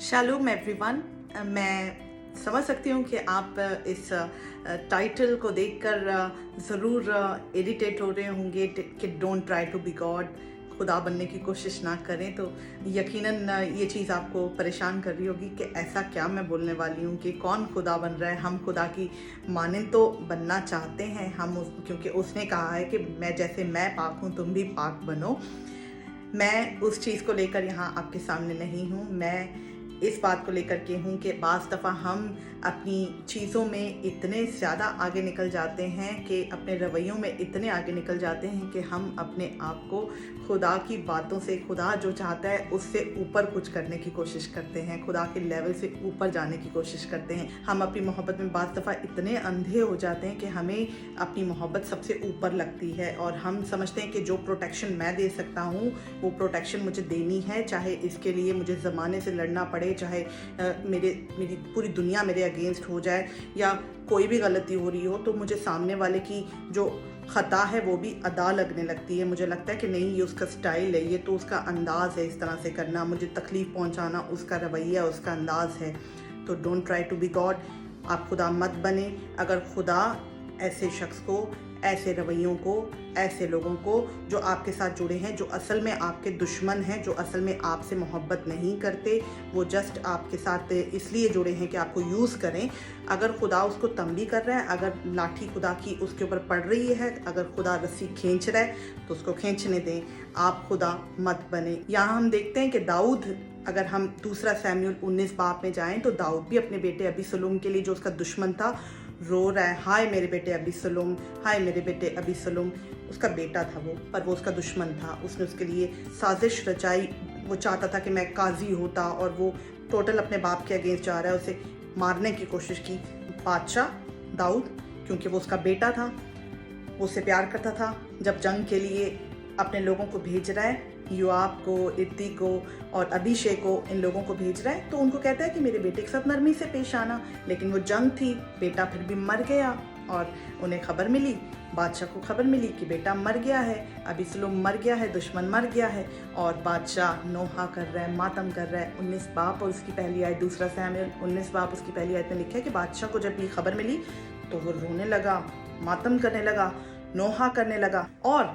शालूम everyone. मैं समझ सकती हूँ कि आप इस टाइटल को देखकर ज़रूर इरिटेट हो रहे होंगे कि don't try to be God, खुदा बनने की कोशिश ना करें। तो यकीनन ये चीज़ आपको परेशान कर रही होगी कि ऐसा क्या मैं बोलने वाली हूँ कि कौन खुदा बन रहा है। हम खुदा की मानंद तो बनना चाहते हैं, क्योंकि उसने कहा है कि मैं पाक हूँ तुम भी पाक बनो। मैं उस चीज़ को लेकर यहाँ आपके सामने नहीं हूँ। मैं इस बात को लेकर के हूँ कि बाज़ दफ़ा हम अपनी चीज़ों में इतने ज़्यादा आगे निकल जाते हैं कि अपने रवैयों में इतने आगे निकल जाते हैं कि हम अपने आप को खुदा की बातों से, खुदा जो चाहता है उससे ऊपर कुछ करने की कोशिश करते हैं, खुदा के लेवल से ऊपर जाने की कोशिश करते हैं। हम अपनी मोहब्बत में बाज़ दफ़ा इतने अंधे हो जाते हैं कि हमें अपनी मोहब्बत सबसे ऊपर लगती है और हम समझते हैं कि जो प्रोटेक्शन मैं दे सकता हूँ वो प्रोटेक्शन मुझे देनी है, चाहे इसके लिए मुझे ज़माने से लड़ना पड़े, चाहे मेरी पूरी दुनिया मेरे अगेंस्ट हो जाए या कोई भी गलती हो रही हो तो मुझे सामने वाले की जो ख़ता है वो भी अदा लगने लगती है। मुझे लगता है कि नहीं, ये उसका स्टाइल है, ये तो उसका अंदाज़ है इस तरह से करना, मुझे तकलीफ़ पहुंचाना उसका रवैया, उसका अंदाज़ है। तो don't try to be God. आप खुदा मत बने। अगर खुदा ऐसे शख्स को, ऐसे रवैयों को, ऐसे लोगों को जो आपके साथ जुड़े हैं, जो असल में आपके दुश्मन हैं, जो असल में आपसे मोहब्बत नहीं करते, वो जस्ट आपके साथ इसलिए जुड़े हैं कि आपको यूज़ करें, अगर खुदा उसको तंबी कर रहा है, अगर लाठी खुदा की उसके ऊपर पड़ रही है, अगर खुदा रस्सी खींच रहा है तो उसको खींचने दें। आप खुदा मत बने। यहाँ हम देखते हैं कि दाऊद, अगर हम दूसरा शमूएल 19 बाब में जाएं तो दाऊद भी अपने बेटे अबीसलोम के लिए, जो उसका दुश्मन था, रो रहा है, हाय मेरे बेटे अबीसलोम, हाय मेरे बेटे अबीसलोम। उसका बेटा था वो, पर वो उसका दुश्मन था। उसने उसके लिए साजिश रचाई। वो चाहता था कि मैं काजी होता और वो टोटल अपने बाप के अगेंस्ट जा रहा है, उसे मारने की कोशिश की। बादशाह दाऊद, क्योंकि वो उसका बेटा था, वो उससे प्यार करता था, जब जंग के लिए अपने लोगों को भेज रहा है, योआब को, इत्ती को और अभिषेक को, इन लोगों को भेज रहा है, तो उनको कहता है कि मेरे बेटे के साथ नरमी से पेश आना। लेकिन वो जंग थी, बेटा फिर भी मर गया और उन्हें खबर मिली, बादशाह को खबर मिली कि बेटा मर गया है, अबीसलोम मर गया है, दुश्मन मर गया है। और बादशाह नोहा कर रहा है, मातम कर रहा है। 19 बाब और उसकी पहली आयत, दूसरा शमूएल 19 बाब उसकी पहली आयत में लिखा है कि बादशाह को जब ये खबर मिली तो वो रोने लगा, मातम करने लगा, नोहा करने लगा। और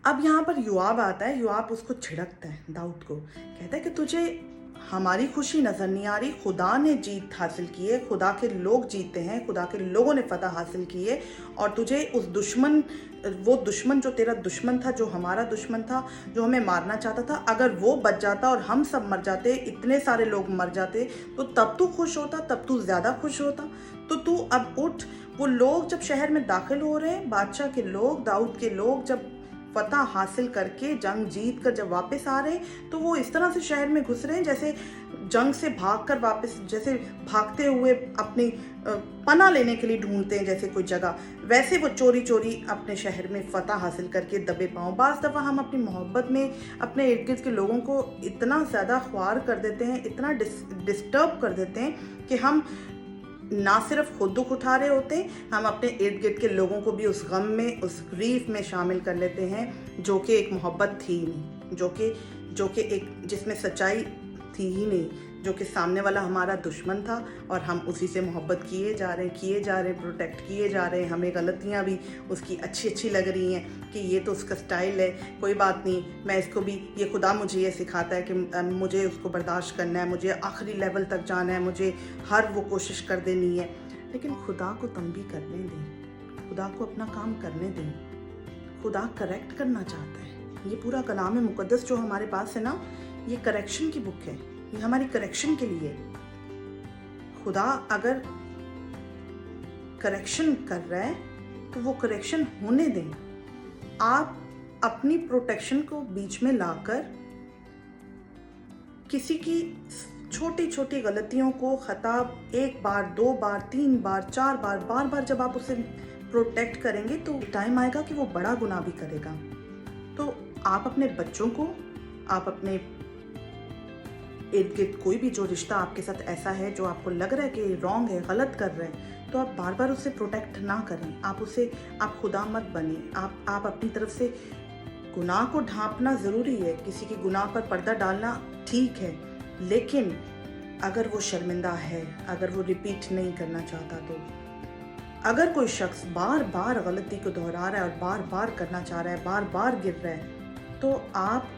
अब यहाँ पर योआब आता है। योआब उसको छिड़कता है, दाऊद को कहता है कि तुझे हमारी खुशी नजर नहीं आ रही, खुदा ने जीत हासिल की है, खुदा के लोग जीते हैं, खुदा के लोगों ने फतह हासिल की है, और तुझे उस वो दुश्मन जो तेरा दुश्मन था, जो हमारा दुश्मन था, जो हमें मारना चाहता था, अगर वो बच जाता और हम सब मर जाते, इतने सारे लोग मर जाते, तो तब तू खुश होता, तब तू ज़्यादा खुश होता। तो तू अब उठ। वो लोग जब शहर में दाखिल हो रहे हैं, बादशाह के लोग, दाऊद के लोग जब फतह हासिल करके, जंग जीत कर जब वापस आ रहे, तो वो इस तरह से शहर में घुस रहे हैं जैसे जंग से भागकर वापस, जैसे भागते हुए अपनी पनाह लेने के लिए ढूंढते हैं जैसे कोई जगह, वैसे वो चोरी चोरी अपने शहर में फतह हासिल करके दबे पाँव। बाज़ दफ़ा हम अपनी मोहब्बत में अपने इर्द गिर्द के लोगों को इतना ज़्यादा ख्वार कर देते हैं, इतना डिस्टर्ब कर देते हैं कि हम ना सिर्फ खुद दुख उठा रहे होते, हम अपने इर्द गिर्द के लोगों को भी उस गम में, उस ग्रीफ में शामिल कर लेते हैं, जो कि एक मोहब्बत थी ही नहीं, जो कि एक जिसमें सच्चाई थी ही नहीं, जो कि सामने वाला हमारा दुश्मन था और हम उसी से मोहब्बत किए जा रहे हैं, प्रोटेक्ट किए जा रहे हैं। हमें गलतियाँ भी उसकी अच्छी लग रही हैं कि ये तो उसका स्टाइल है, कोई बात नहीं, मैं इसको भी, ये खुदा मुझे ये सिखाता है कि मुझे उसको बर्दाश्त करना है, मुझे आखिरी लेवल तक जाना है, मुझे हर वो कोशिश कर देनी है। लेकिन खुदा को तंबी करने दें, खुदा को अपना काम करने दें। खुदा करेक्ट करना चाहता है। ये पूरा कलाम मुक़द्दस जो हमारे पास है ना, ये करेक्शन की बुक है, ये हमारी करेक्शन के लिए। खुदा अगर करेक्शन कर रहा है तो वो करेक्शन होने दें। आप अपनी प्रोटेक्शन को बीच में लाकर किसी की छोटी छोटी गलतियों को, खता, 1 बार 2 बार 3 बार 4 बार, बार बार जब आप उसे प्रोटेक्ट करेंगे तो टाइम आएगा कि वो बड़ा गुनाह भी करेगा। तो आप अपने बच्चों को, आप अपने इर्द गिर्द कोई भी जो रिश्ता आपके साथ ऐसा है जो आपको लग रहा है कि रॉन्ग है, गलत कर रहे हैं, तो आप बार बार उसे प्रोटेक्ट ना करें। आप खुदा मत बने। आप अपनी तरफ से गुनाह को ढांपना ज़रूरी है, किसी के गुनाह पर पर्दा डालना ठीक है, लेकिन अगर वो शर्मिंदा है, अगर वो रिपीट नहीं करना चाहता, तो अगर कोई शख्स बार बार गलती को दोहरा रहा है और बार बार करना चाह रहा है, बार बार गिर रहा है, तो आप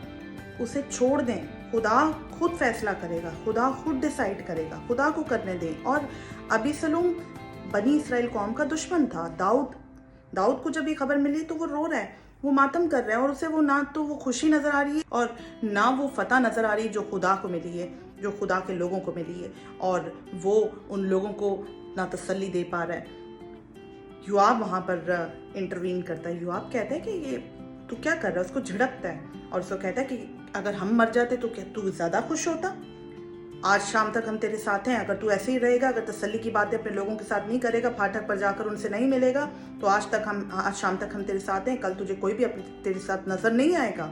उसे छोड़ दें। खुदा खुद फैसला करेगा, खुदा खुद डिसाइड करेगा, खुदा को करने दें। और अबीसलोम बनी इसराइल कौम का दुश्मन था। दाऊद को जब ये खबर मिली तो वो रो रहा है, वो मातम कर रहा है, और उसे वो ना तो वो खुशी नज़र आ रही है और ना वो फतह नज़र आ रही जो खुदा को मिली है, जो खुदा के लोगों को मिली है, और वो उन लोगों को ना तसल्ली दे पा रहा है। योआब वहाँ पर इंटरवीन करता है। योआब कहता है कि ये तू क्या कर रहा है, उसको झिड़कता है और उसको कहता है कि अगर हम मर जाते तो क्या तू ज़्यादा खुश होता? आज शाम तक हम तेरे साथ हैं, अगर तू ऐसे ही रहेगा, अगर तसल्ली की बातें अपने लोगों के साथ नहीं करेगा, फाटक पर जाकर उनसे नहीं मिलेगा, तो आज शाम तक हम तेरे साथ हैं, कल तुझे कोई भी तेरे साथ नज़र नहीं आएगा।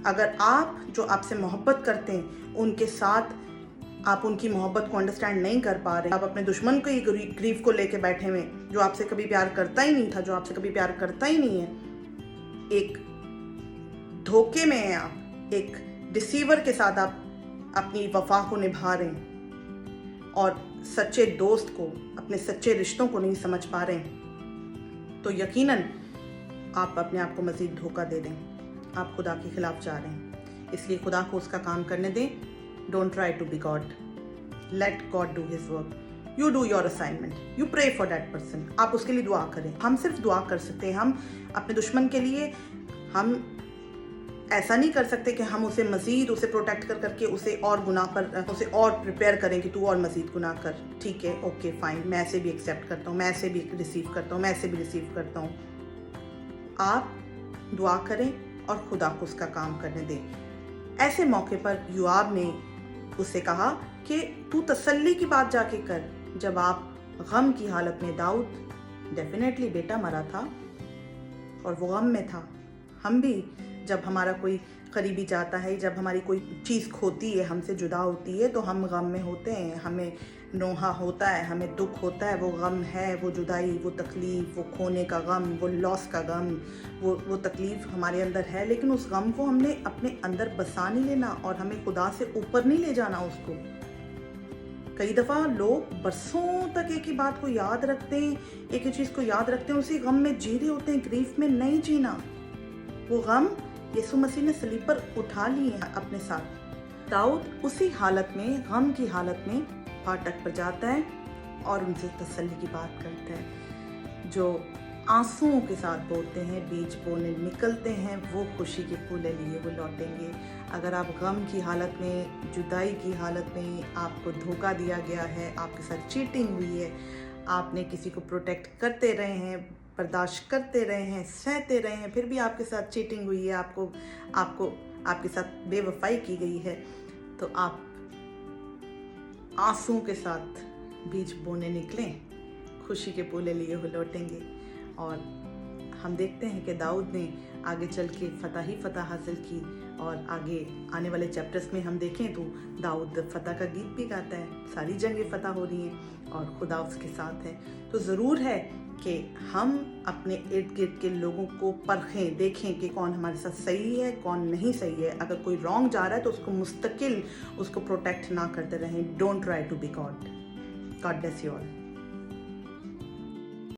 अगर आप जो आपसे मोहब्बत करते हैं उनके साथ आप उनकी मोहब्बत को अंडरस्टैंड नहीं कर पा रहे, आप अपने दुश्मन को ही ग्रीफ को लेके बैठे हुए, जो आपसे कभी प्यार करता ही नहीं था, जो आपसे कभी प्यार करता ही नहीं है, एक धोखे में हैं आप, एक डिसीवर के साथ आप अपनी वफा को निभा रहे हैं और सच्चे दोस्त को, अपने सच्चे रिश्तों को नहीं समझ पा रहे हैं, तो यकीनन आप अपने आप को मज़ीद धोखा दे दें। आप खुदा के खिलाफ जा रहे हैं, इसलिए खुदा को उसका काम करने दें। Don't try to be God. Let God do His work. You do your assignment. You pray for that person. आप उसके लिए दुआ करें। हम सिर्फ दुआ कर सकते हैं। हम अपने दुश्मन के लिए हम ऐसा नहीं कर सकते कि हम उसे मज़ीद उसे प्रोटेक्ट करके उसे और गुनाह पर उसे और प्रिपेयर करें कि तू और मज़ीद गुनाह कर। ठीक है, ओके फाइन, मैं ऐसे भी एक्सेप्ट करता हूँ, मैं ऐसे भी रिसीव करता हूँ, मैं ऐसे भी रिसीव करता हूँ। आप दुआ करें और खुदा को उसका काम करने दें। ऐसे मौके पर योआब ने उससे कहा कि तू तसल्ली की बात जाके कर। जब आप गम की हालत में, दाऊद डेफिनेटली बेटा मरा था और वो गम में था। हम भी जब हमारा कोई करीबी जाता है, जब हमारी कोई चीज़ खोती है, हमसे जुदा होती है, तो हम गम में होते हैं, हमें नोहा होता है, हमें दुख होता है। वो गम है, वो जुदाई, वो तकलीफ़, वो खोने का गम, वो लॉस का गम, वो तकलीफ़ हमारे अंदर है। लेकिन उस गम को हमने अपने अंदर बसा नहीं लेना और हमें खुदा से ऊपर नहीं ले जाना उसको। कई दफ़ा लोग बरसों तक एक ही बात को याद रखते हैं, एक ही चीज़ को याद रखते हैं, उसी गम में जी रहे होते हैं। ग्रीफ में नहीं जीना। वो गम यीशु मसीह ने सलीब पर उठा लिए हैं अपने साथ। दाऊद उसी हालत में, गम की हालत में फाटक पर जाता है और उनसे तसल्ली की बात करता है। जो आंसुओं के साथ बोलते हैं, बीज बोने निकलते हैं, वो खुशी के फूले लिए वो लौटेंगे। अगर आप गम की हालत में, जुदाई की हालत में, आपको धोखा दिया गया है, आपके साथ चीटिंग हुई है, आपने किसी को प्रोटेक्ट करते रहे हैं, बर्दाश्त करते रहे हैं, सहते रहे हैं, फिर भी आपके साथ चीटिंग हुई है, आपको आपके साथ बेवफाई की गई है, तो आप आंसुओं के साथ बीज बोने निकलें, खुशी के फूले लिए हुए लौटेंगे। और हम देखते हैं कि दाऊद ने आगे चल के फतह ही फतह हासिल की, और आगे आने वाले चैप्टर्स में हम देखें तो दाऊद फतह का गीत भी गाता है। सारी जंगें फतह हो रही हैं और खुदा उसके साथ है। तो ज़रूर है कि हम अपने इर्द गिर्द के लोगों को परखें, देखें कि कौन हमारे साथ सही है, कौन नहीं सही है। अगर कोई रॉन्ग जा रहा है तो उसको मुस्तकिल उसको प्रोटेक्ट ना करते रहें। Don't try to be God. God bless you all.